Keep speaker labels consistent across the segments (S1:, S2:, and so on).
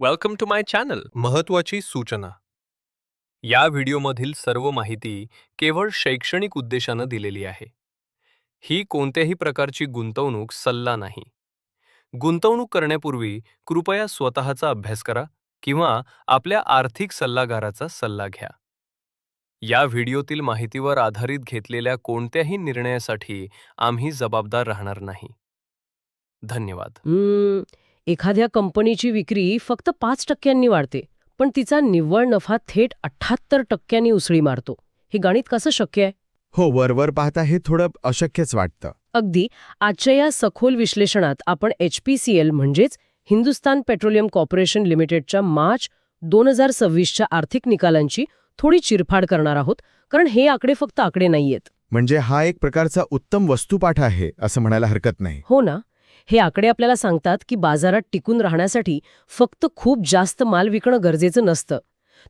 S1: Welcome to my channel. महत्त्वाची सूचना. या व्हिडिओमधील सर्व माहिती केवळ शैक्षणिक उद्देशानं दिलेली आहे. ही कोणत्याही प्रकारची गुंतवणूक सल्ला नाही. गुंतवणूक करण्यापूर्वी कृपया स्वतःचा अभ्यास करा किंवा आपल्या आर्थिक सल्लागाराचा सल्ला घ्या. या व्हिडिओतील माहितीवर आधारित घेतलेल्या कोणत्याही निर्णयासाठी आम्ही जबाबदार राहणार नाही. धन्यवाद.
S2: एखाद्या कंपनीची विक्री फक्त 5% वाढते, पण तिचा निव्वळ नफा थेट 78% उसळी मारतो. हे गणित कसं शक्य आहे?
S3: हो, वरवर पाहता हे थोडं अशक्यच वाटतं.
S2: अगदी. आजच्या या सखोल विश्लेषणात आपण HPCL म्हणजेच हिंदुस्तान पेट्रोलियम कॉर्पोरेशन लिमिटेडच्या मार्च 2026च्या आर्थिक निकालांची थोडी चिरफाड करणार आहोत, कारण हे आकडे फक्त आकडे नाहीयेत.
S3: म्हणजे हा एक प्रकारचा उत्तम वस्तुपाठ आहे असं म्हणायला हरकत नाही.
S2: हो ना. हे आकडे आपल्याला सांगतात की बाजारात टिकून राहण्यासाठी फक्त खूप जास्त माल विकणं गरजेचं नसतं,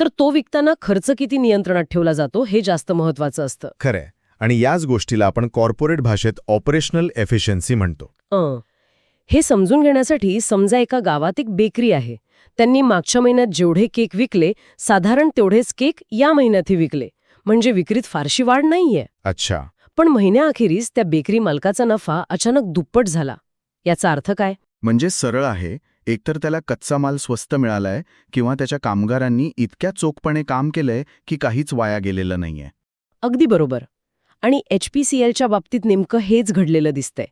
S2: तर तो विकताना खर्च किती नियंत्रणात ठेवला जातो हे जास्त महत्वाचं असतं.
S3: खरंय. आणि याच गोष्टीला आपण कॉर्पोरेट भाषेत ऑपरेशनल एफिशियन्सी म्हणतो.
S2: हे समजून घेण्यासाठी समजा एका गावात एक बेकरी आहे. त्यांनी मागच्या महिन्यात जेवढे केक विकले, साधारण तेवढेच केक या महिन्यातही विकले. म्हणजे विक्रीत फारशी वाढ नाहीये.
S3: अच्छा.
S2: पण महिन्याअखेरीस त्या बेकरी मालकाचा नफा अचानक दुप्पट झाला. याचा अर्थ काय?
S4: म्हणजे सरळ आहे, एकतर त्याला कच्चा माल स्वस्त मिळालाय किंवा त्याच्या कामगारांनी इतक्या चोखपणे काम केलंय की काहीच वाया गेलेलं नाहीये.
S2: अगदी बरोबर. आणि HPCLच्या बाबतीत नेमकं हेच घडलेलं दिसतंय.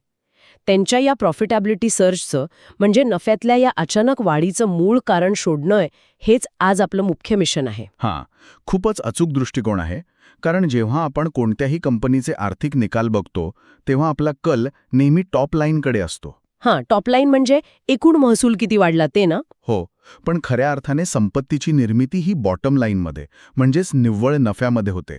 S2: त्यांच्या या प्रॉफिटॅबिलिटी सर्चचं म्हणजे नफ्यातल्या या अचानक वाढीचं मूळ कारण शोधणं, हेच आज आपलं मुख्य मिशन आहे.
S4: हां, खूपच अचूक दृष्टिकोन आहे. कारण जेव्हा आपण कोणत्याही कंपनीचे आर्थिक निकाल बघतो तेव्हा आपला कल नेहमी टॉप लाईनकडे असतो.
S2: टॉप लाईन म्हणजे एकूण महसूल किती वाढला ते ना?
S4: हो, पण खऱ्या अर्थाने संपत्तीची निर्मिती ही बॉटम लाईनमध्ये म्हणजेच निव्वळ नफ्यामध्ये होते.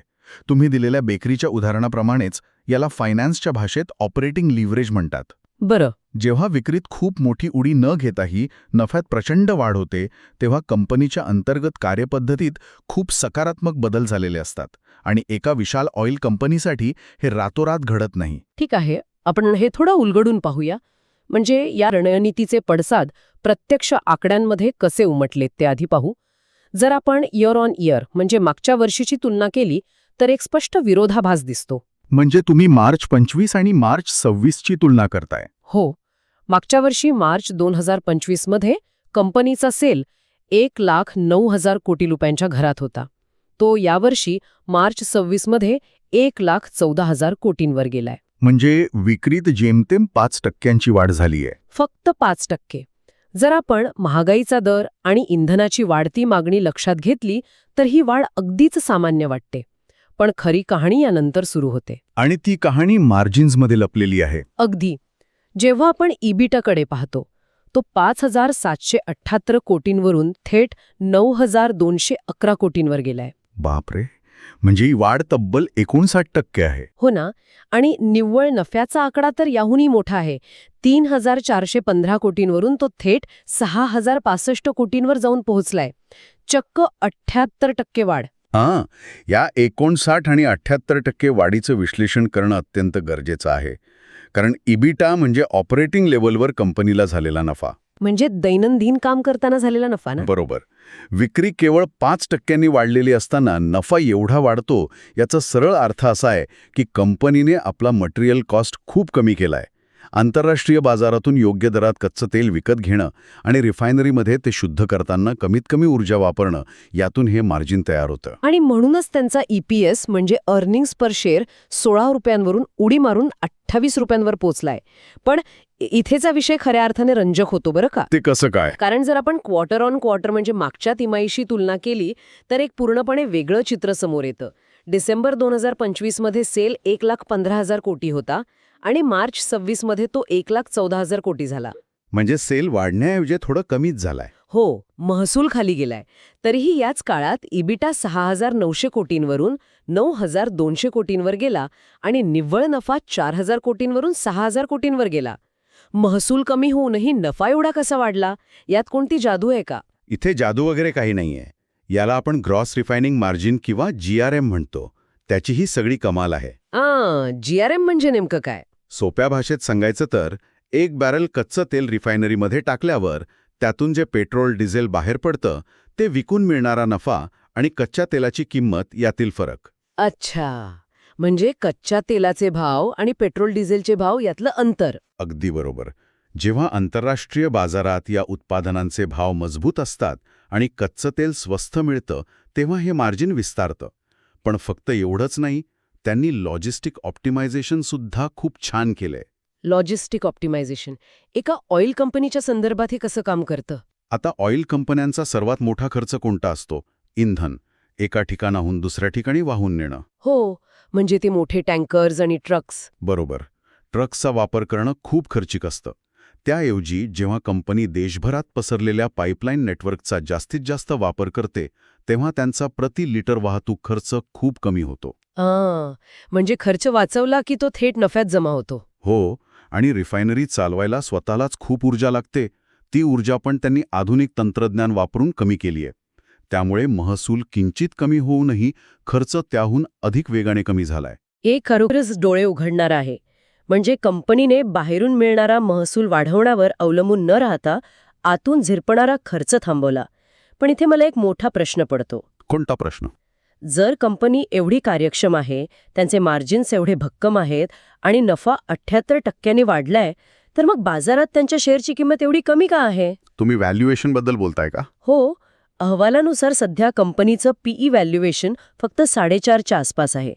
S4: तुम्ही दिलेल्या बेकरीच्या उदाहरणाप्रमाणेच याला फायनान्सच्या भाषेत ऑपरेटिंग लिव्हरेज म्हणतात.
S2: बरं.
S4: जेव्हा विक्रीत खूप मोठी उडी न घेताही नफ्यात प्रचंड वाढ होते तेव्हा कंपनीच्या अंतर्गत कार्यपद्धतीत खूप सकारात्मक बदल झालेले असतात. आणि एका विशाल ऑइल कंपनीसाठी हे रातोरात घडत नाही.
S2: ठीक आहे, आपण हे थोडं उलगडून पाहूया. म्हणजे या रणनीतीचे पडसाद प्रत्यक्ष आकड्यांमध्ये कसे उमटलेत ते आधी पाहू. जर आपण इयर ऑन इयर म्हणजे मागच्या वर्षीची तुलना केली तर एक स्पष्ट विरोधाभास दिसतो.
S4: म्हणजे तुम्ही मार्च 25 आणि मार्च 26ची तुलना करताय?
S2: हो. मागच्या वर्षी मार्च 2025 मध्ये कंपनीचा सेल 1,09,000 कोटी रुपयांच्या घरात होता. तो यावर्षी मार्च 26 मध्ये 1,14,000 कोटींवर गेलाय.
S4: म्हणजे विक्रीत जेमतेम 5% वाढ झालीय.
S2: फक्त 5%. जर आपण महागाईचा दर आणि इंधनाची वाढती मागणी लक्षात घेतली तर ही वाढ अगदीच सामान्य वाटते. पण खरी कहाणी यानंतर सुरू होते.
S4: आणि ती कहाणी मार्जिन्समध्ये लपलेली आहे.
S2: अगदी. जेव्हा आपण EBITDAकडे पाहतो तो 5,778 कोटींवरून थेट 9,211 कोटींवर गेलाय.
S4: बापरे, म्हणजे ही वाढ तब्बल 59% आहे.
S2: हो ना. आणि निव्वळ नफ्याचा आकडा तर याहूनही मोठा आहे. 3,415 कोटींवरून तो थेट 6,065 कोटींवर जाऊन पोहोचलाय. चक्क 78% वाढ.
S4: या 59 आणि 78% वाढीचं विश्लेषण करणं अत्यंत गरजेचं आहे. कारण EBITDA म्हणजे ऑपरेटिंग लेव्हलवर कंपनीला झालेला नफा.
S2: म्हणजे दैनंदिन काम करताना झालेला नफा ना?
S4: बरोबर. विक्री केवळ 5% वाढलेली असताना नफा एवढा वाढतो याचा सरळ अर्थ असा आहे की कंपनीने आपला मटेरियल कॉस्ट खूप कमी केलाय. आंतरराष्ट्रीय बाजारातून योग्य दरात कच्चं तेल विकत घेणं आणि रिफायनरीमध्ये ते शुद्ध करताना कमीत कमी ऊर्जा वापरणं, यातून हे मार्जिन तयार होतं.
S2: आणि म्हणूनच त्यांचा EPS म्हणजे अर्निंग्स पर शेअर 16 रुपयांवरून उडी मारून 28 रुपयांवर पोचलाय. पण इथेचा विषय खऱ्या अर्थाने रंजक होतो बरं का.
S4: ते कसं काय?
S2: कारण जर आपण क्वार्टर ऑन क्वार्टर म्हणजे मागच्या तिमाहीशी तुलना केली तर एक पूर्णपणे वेगळं चित्र समोर येतं. डिसेंबर 2025 मध्ये सेल 1,15,000 कोटी होता आणि मार्च 26 मध्ये तो 1,14,000 कोटी झाला.
S4: म्हणजे सेल वाढण्याऐवजी थोडं कमीच झालाय.
S2: हो, महसूल खाली गेलाय. तरीही याच काळात EBITDA 6,900 कोटींवरून 9,200 कोटींवर गेला आणि निव्वळ नफा 4,000 कोटींवरून 6,000 कोटींवर गेला. महसूल कमी होऊनही नफा एवढा कसा वाढला? यात कोणती जादू आहे का?
S4: इथे जादू वगैरे काही नाहीये. याला आपण ग्रॉस रिफायनिंग मार्जिन किंवा GRM म्हणतो. त्याची ही सगळी कमाल आहे.
S2: GRM म्हणजे नेमकं काय?
S4: सोप्या भाषेत सांगायचं तर एक बॅरल कच्चं तेल रिफायनरीमध्ये टाकल्यावर त्यातून जे पेट्रोल डिझेल बाहेर पडतं ते विकून मिळणारा नफा आणि कच्च्या तेलाची किंमत यातील फरक.
S2: अच्छा, म्हणजे कच्च्या तेलाचे भाव आणि पेट्रोल डिझेलचे भाव यातलं अंतर.
S4: अगदी बरोबर. जेव्हा आंतरराष्ट्रीय बाजारात या उत्पादनांचे भाव मजबूत असतात आणि कच्चं तेल स्वस्त मिळतं तेव्हा हे मार्जिन विस्तारतं. पण फक्त एवढंच नाही, त्यांनी लॉजिस्टिक ऑप्टिमायझेशन सुद्धा खूप छान केलंय.
S2: लॉजिस्टिक ऑप्टिमायझेशन एका ऑइल कंपनीच्या संदर्भात हे कसं काम करतं?
S4: आता ऑइल कंपन्यांचा सर्वात मोठा खर्च कोणता असतो? इंधन. एका ठिकाणाहून दुसऱ्या ठिकाणी वाहून नेणं.
S2: हो, म्हणजे ते मोठे टँकर्स आणि ट्रक्स.
S4: बरोबर. ट्रक्सचा वापर करणं खूप खर्चिक असतं. त्याऐवजी जेव्हा कंपनी देशभरात पसरलेल्या पाईपलाईन नेटवर्कचा जास्तीत जास्त वापर करते तेव्हा त्यांचा प्रति लिटर वाहतूक खर्च खूप कमी होतो.
S2: म्हणजे खर्च वाचवला की तो थेट नफ्यात जमा होतो.
S4: हो, आणि रिफायनरी चालवायला स्वतःलाच खूप ऊर्जा लागते. ती ऊर्जा पण त्यांनी आधुनिक तंत्रज्ञान वापरून कमी केली आहे. त्यामुळे महसूल किंचित कमी होऊनही खर्च त्याहून अधिक वेगाने कमी झालाय.
S2: हे खरोखरच डोळे उघडणार आहे. म्हणजे कंपनीने बाहेरून मिळणारा महसूल वाढवण्यावर अवलंबून न राहता आतून झिरपणारा खर्च थांबवला. पण इथे मला एक मोठा प्रश्न पडतो.
S4: कोणता प्रश्न?
S2: जर कंपनी एवढी कार्यक्षम आहे, त्यांचे मार्जिन्स एवढे भक्कम आहेत आणि नफा 78% वाढलाय, तर मग बाजारात त्यांच्या शेअरची किंमत एवढी कमी का आहे?
S4: तुम्ही व्हॅल्युएशन बद्दल बोलताय का?
S2: हो, अहवालानुसार सध्या कंपनीचं पीई व्हॅल्युएशन फक्त 4.5च्या आसपास आहे.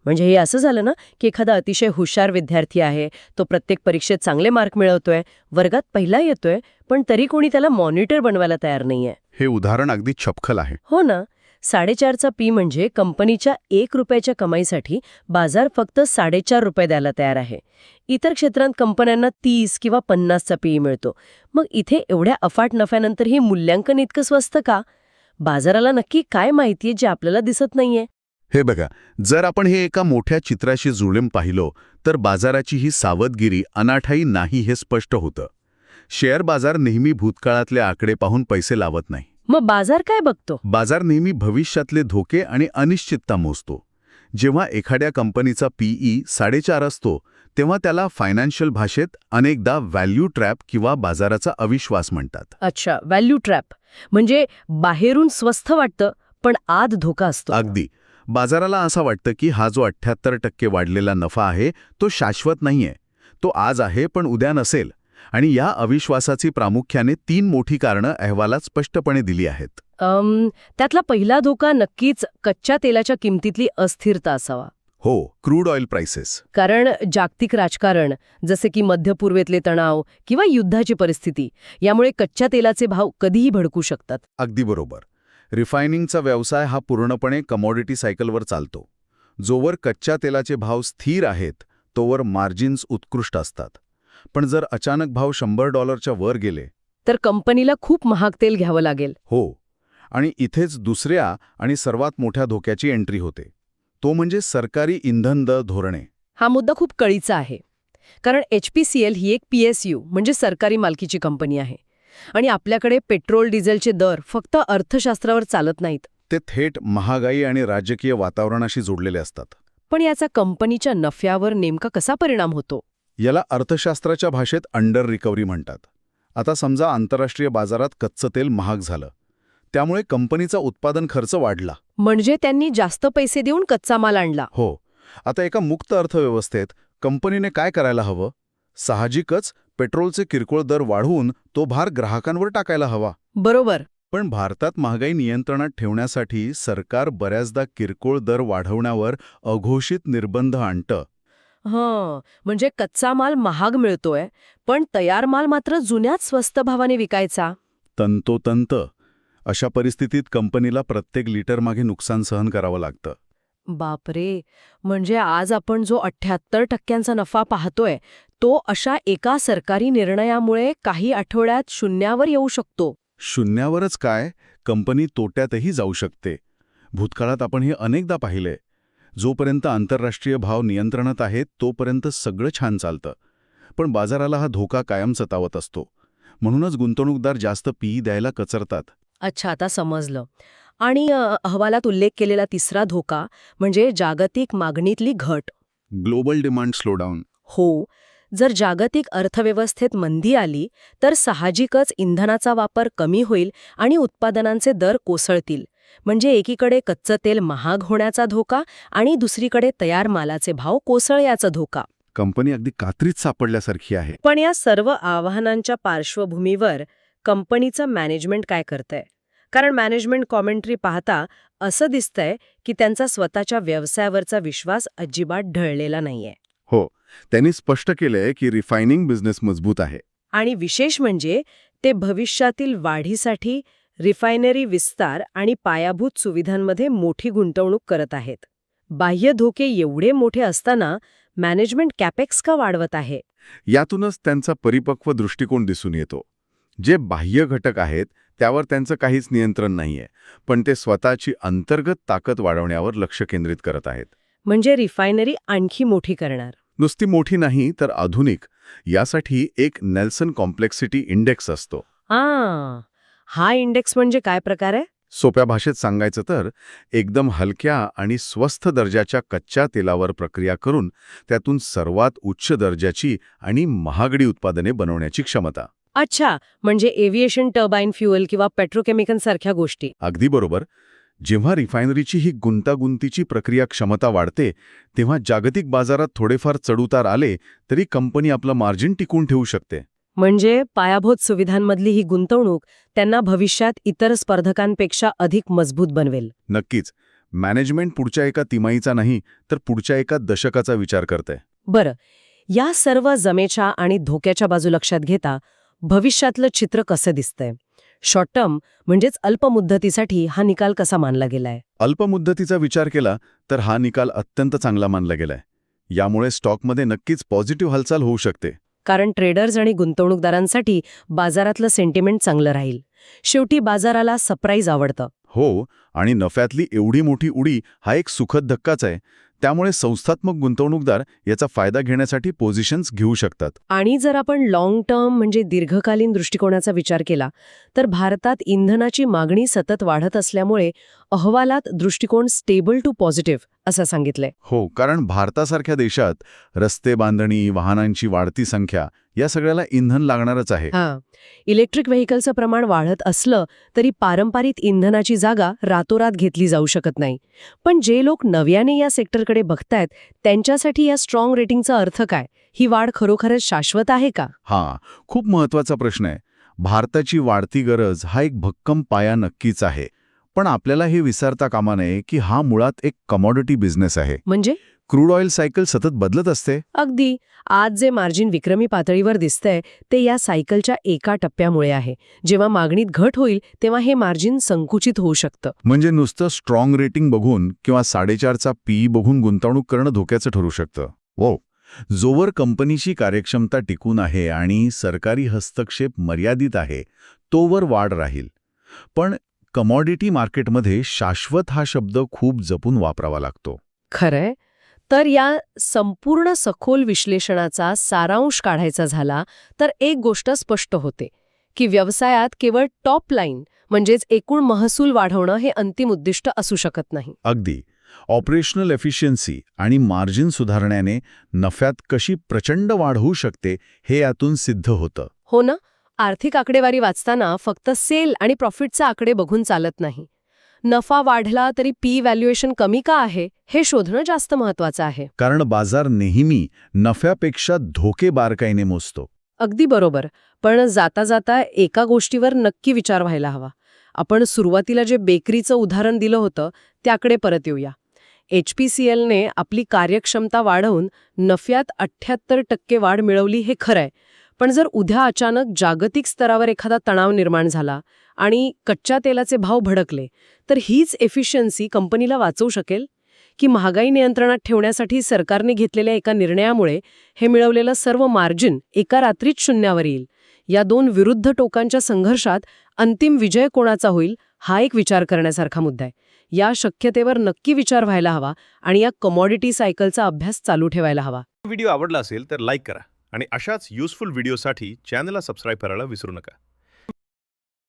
S2: म्हणजे हे असं झालं ना की एखादा अतिशय हुशार विद्यार्थी आहे, तो प्रत्येक परीक्षेत चांगले मार्क मिळवतोय, वर्गात पहिला येतोय, पण तरी कोणी त्याला मॉनिटर बनवायला तयार नाहीये.
S4: हे उदाहरण अगदी छपखल आहे.
S2: हो ना. 4.5चा पी म्हणजे कंपनीच्या 1 रुपयाच्या कमाईसाठी बाजार फक्त 4.5 रुपये द्यायला तयार आहे. इतर क्षेत्रात कंपन्यांना 30 किंवा 50चा पी मिळतो. मग इथे एवढ्या अफाट नफ्यानंतर हे मूल्यांकन इतकं स्वस्त का? बाजाराला नक्की काय माहितीये जे आपल्याला दिसत नाहीये?
S4: हे बघा, जर आपण हे एका मोठ्या चित्राशी जुळून पाहिलो तर बाजाराची ही सावधगिरी अनाठायी नाही हे स्पष्ट होतं. शेअर बाजार नेहमी भूतकाळातले आकडे पाहून पैसे लावत नाही.
S2: मग बाजार काय बघतो?
S4: बाजार नेहमी भविष्यातले धोके आणि अनिश्चितता मोजतो. जेव्हा एखाद्या कंपनीचा पीई 4.5 असतो तेव्हा त्याला फायनान्शियल भाषेत अनेकदा व्हॅल्यू ट्रॅप किंवा बाजाराचा अविश्वास म्हणतात.
S2: अच्छा, व्हॅल्यू ट्रॅप म्हणजे बाहेरून स्वस्त वाटतं पण आत धोका असतो.
S4: अगदी. बाजाराला असं वाटतं की हा जो 78% वाढलेला नफा आहे तो शाश्वत नाहीये. तो आज आहे पण उद्या नसेल. आणि या अविश्वासाची प्रामुख्याने 3 मोठी कारणं अहवालात स्पष्टपणे दिली आहेत.
S2: त्यातला पहिला धोका नक्कीच कच्च्या तेलाच्या किमतीतली अस्थिरता असावा.
S4: हो, क्रूड ऑइल प्राइसेस.
S2: कारण जागतिक राजकारण, जसे की मध्य पूर्वेतले तणाव किंवा युद्धाची परिस्थिती, यामुळे कच्च्या तेलाचे भाव कधीही भडकू शकतात.
S4: अगदी बरोबर. रिफायनिंगचा व्यवसाय हा पूर्णपणे कमॉडिटी सायकलवर चालतो. जोवर कच्च्या तेलाचे भाव स्थिर आहेत तोवर मार्जिन्स उत्कृष्ट असतात. पण जर अचानक भाव $100च्या वर गेले
S2: तर कंपनीला खूप महाग तेल घ्यावं लागेल.
S4: हो, आणि इथेच दुसऱ्या आणि सर्वात मोठ्या धोक्याची एंट्री होते. तो म्हणजे सरकारी इंधन दर धोरणे.
S2: हा मुद्दा खूप कळीचा आहे. कारण HPCL ही एक PSU म्हणजे सरकारी मालकीची कंपनी आहे. आणि आपल्याकडे पेट्रोल डिझेलचे दर फक्त अर्थशास्त्रावर चालत नाहीत.
S4: ते थेट महागाई आणि राजकीय वातावरणाशी जोडलेले असतात.
S2: पण याचा कंपनीच्या नफ्यावर नेमका कसा परिणाम होतो?
S4: याला अर्थशास्त्राच्या भाषेत अंडर रिकव्हरी म्हणतात. आता समजा आंतरराष्ट्रीय बाजारात कच्चं तेल महाग झालं. त्यामुळे कंपनीचा उत्पादन खर्च वाढला.
S2: म्हणजे त्यांनी जास्त पैसे देऊन कच्चा माल आणला.
S4: हो. आता एका मुक्त अर्थव्यवस्थेत कंपनीने काय करायला हवं? साहजिकच पेट्रोलचे किरकोळ दर वाढवून तो भार ग्राहकांवर टाकायला हवा.
S2: बरोबर.
S4: पण भारतात महागाई नियंत्रणात ठेवण्यासाठी सरकार बऱ्याचदा किरकोळ दर वाढवण्यावर अघोषित निर्बंध आणतं.
S2: म्हणजे कच्चा माल महाग मिळतोय पण तयार माल मात्र जुन्याच स्वस्त भावाने विकायचा.
S4: तंतोतंत. अशा परिस्थितीत कंपनीला प्रत्येक लिटर मागे नुकसान सहन करावं लागतं.
S2: बापरे. म्हणजे आज आपण जो 78% नफा पाहतोय तो अशा एका सरकारी निर्णयामुळे काही आठवड्यात शून्यावर येऊ शकतो.
S4: शून्यावरच काय, कंपनी तोट्यातही जाऊ शकते. भूतकाळात आपण हे अनेकदा पाहिलंय. जोपर्यंत आंतरराष्ट्रीय भाव नियंत्रणात आहेत तोपर्यंत सगळं छान चालतं. पण बाजाराला हा धोका कायम सतावत असतो. म्हणूनच गुंतवणूकदार जास्त पीई द्यायला कचरतात.
S2: अच्छा, आता समजलं. आणि अहवालात उल्लेख केलेला तिसरा धोका म्हणजे जागतिक मागणीतली घट.
S4: Global demand slowdown.
S2: हो. जर जागतिक अर्थव्यवस्थेत मंदी आली तर साहजिकच इंधनाचा वापर कमी होईल आणि उत्पादनांचे दर कोसळतील. म्हणजे एकीकडे कच्चं तेल महाग होण्याचा धोका आणि दुसरीकडे तयार मालाचे भाव कोसळण्याचा धोका.
S4: कंपनी अगदी कात्रीत सापडल्यासारखी आहे.
S2: पण या सर्व आव्हानांच्या पार्श्वभूमीवर कंपनीचं मॅनेजमेंट काय करतंय? कारण मॅनेजमेंट कॉमेंट्री पाहता असं दिसतंय की त्यांचा स्वतःच्या व्यवसायावरचा विश्वास अजिबात ढळलेला नाहीये.
S4: हो, त्यांनी स्पष्ट केलंय की रिफायनिंग बिझनेस मजबूत आहे.
S2: आणि विशेष म्हणजे ते भविष्यातील वाढीसाठी रिफायनरी विस्तार आणि पायाभूत सुविधांमध्ये मोठी गुंतवणूक करत आहेत. बाह्य धोके एवढे मोठे असताना मॅनेजमेंट कॅपेक्स का वाढवत आहे?
S4: यातूनच त्यांचा परिपक्व दृष्टिकोन दिसून येतो. जे बाह्य घटक आहेत त्यावर त्यांचं काहीच नियंत्रण नाहीये, पण ते स्वतःची अंतर्गत ताकद वाढवण्यावर लक्ष केंद्रित करत आहेत.
S2: म्हणजे रिफायनरी आणखी मोठी करणार.
S4: नुसती मोठी नाही तर आधुनिक. यासाठी एक नेल्सन कॉम्प्लेक्सिटी इंडेक्स असतो.
S2: हा इंडेक्स म्हणजे काय प्रकार आहे?
S4: सोप्या भाषेत सांगायचं तर एकदम हलक्या आणि स्वस्थ दर्जाच्या कच्च्या तेलावर प्रक्रिया करून त्यातून सर्वात उच्च दर्जाची आणि महागडी उत्पादने बनवण्याची क्षमता.
S2: अच्छा, म्हणजे एव्हिएशन टर्बाईन फ्युएल किंवा पेट्रोकेमिकलसारख्या गोष्टी.
S4: अगदी बरोबर. जेव्हा रिफायनरीची ही गुंतागुंतीची प्रक्रिया क्षमता वाढते तेव्हा जागतिक बाजारात थोडेफार चढउतार आले तरी कंपनी आपलं मार्जिन टिकवून ठेवू शकते.
S2: म्हणजे पायाभूत सुविधांमधली ही गुंतवणूक त्यांना भविष्यात इतर स्पर्धकांपेक्षा अधिक मजबूत बनवेल.
S4: नक्कीच. मॅनेजमेंट पुढच्या एका तिमाहीचा नाही तर पुढच्या एका दशकाचा विचार करते.
S2: बरं, या सर्व जमेच्या आणि धोक्याच्या बाजू लक्षात घेता भविष्यातलं चित्र कसं दिसतंय? शॉर्ट टर्म म्हणजेच अल्पमुदतीसाठी हा निकाल कसा मानला गेलाय?
S4: अल्पमुदतीचा विचार केला तर हा निकाल अत्यंत चांगला मानला गेलाय. यामुळे स्टॉकमध्ये नक्कीच पॉझिटिव्ह हालचाल होऊ शकते.
S2: कारण ट्रेडर्स आणि गुंतवणूकदारांसाठी बाजारातलं सेंटिमेंट चांगलं राहील. शेवटी बाजाराला सरप्राईज आवडतं.
S4: हो, आणि नफ्यातली एवढी मोठी उडी हा एक सुखद धक्काच आहे. त्यामुळे संस्थात्मक गुंतवणूकदार याचा फायदा घेण्यासाठी पोझिशन्स घेऊ शकतात.
S2: आणि जर आपण लाँग टर्म म्हणजे दीर्घकालीन दृष्टिकोनाचा विचार केला तर भारतात इंधनाची मागणी सतत वाढत असल्यामुळे अहवालात दृष्टिकोन स्टेबल टू पॉझिटिव्ह असं सांगितलंय.
S4: हो, कारण भारतासारख्या देशात रस्ते बांधणी, वाहनांची वाढती संख्या या सगळ्याला इंधन लागणारच आहे.
S2: इलेक्ट्रिक व्हेकलचं प्रमाण वाढत असलं तरी पारंपरिक इंधनाची जागा रातोरात घेतली जाऊ शकत नाही. पण जे लोक नव्याने या सेक्टरकडे बघतायत त्यांच्यासाठी या स्ट्रॉंग रेटिंगचा अर्थ काय? ही वाढ खरोखरच शाश्वत आहे का?
S4: खूप महत्वाचा प्रश्न आहे. भारताची वाढती गरज हा एक भक्कम पाया नक्कीच आहे. पण आपल्याला हे विसरता कामा नये की हा मुळात एक कमॉडिटी बिझनेस आहे.
S2: म्हणजे
S4: क्रूड ऑइल सायकल सतत बदलत असते.
S2: अगदी. आज जे मार्जिन विक्रमी पातळीवर दिसतंय ते या सायकलच्या एका टप्प्यामुळे आहे. जेव्हा मागणीत घट होईल तेव्हा हे मार्जिन संकुचित होऊ शकतं.
S4: म्हणजे नुसतं स्ट्रॉंग रेटिंग बघून किंवा 4.5चा पी बघून गुंतवणूक करणं धोक्याचं ठरू शकतं. जोवर कंपनीची कार्यक्षमता टिकून आहे आणि सरकारी हस्तक्षेप मर्यादित आहे तोवर वाढ राहील. पण कमॉडिटी मार्केटमध्ये शाश्वत हा शब्द खूप जपून वापरावा लागतो.
S2: खरंय. तर या संपूर्ण सखोल विश्लेषणाचा सारांश काढायचा झाला तर एक गोष्ट स्पष्ट होते की व्यवसायात केवळ टॉप लाईन म्हणजेच एकूण महसूल वाढवणं हे अंतिम उद्दिष्ट असू शकत नाही.
S4: अगदी. ऑपरेशनल एफिशियन्सी आणि मार्जिन सुधारण्याने नफ्यात कशी प्रचंड वाढ होऊ शकते हे यातून सिद्ध होतं.
S2: हो ना. आर्थिक आकडेवारी वाचताना फक्त सेल आणि प्रॉफिटचे आकडे बघून चालत नाही. नफा वाढला तरी पी व्हॅल्युएशन कमी का आहे हे शोधणं जास्त महत्वाचं आहे.
S4: कारण बाजार नेहमी नफ्यापेक्षा धोके बारकाईने मोजतो.
S2: अगदी बरोबर. पण जाता जाता एका गोष्टीवर नक्की विचार व्हायला हवा. आपण सुरुवातीला जे बेकरीचं उदाहरण दिलं होतं त्याकडे परत येऊया. HPCLने आपली कार्यक्षमता वाढवून नफ्यात 78% वाढ मिळवली हे खरंय. पण जर उद्या अचानक जागतिक स्तरावर एखादा तणाव निर्माण झाला आणि कच्च्या तेलाचे भाव भडकले तर हीच एफिशियन्सी कंपनीला वाचवू शकेल? की महागाई नियंत्रणात ठेवण्यासाठी सरकारने घेतलेल्या एका निर्णयामुळे हे मिळवलेलं सर्व मार्जिन एका रात्रीत शून्यावर येईल? या दोन विरुद्ध टोकांच्या संघर्षात अंतिम विजय कोणाचा होईल हा एक विचार करण्यासारखा मुद्दा आहे. या शक्यतेवर नक्की विचार व्हायला हवा आणि या कमॉडिटी सायकलचा अभ्यास चालू ठेवायला हवा.
S5: व्हिडिओ आवडला असेल तर लाईक करा आणि अशाच युजफुल व्हिडिओसाठी चॅनलला सबस्क्राईब करायला विसरू नका.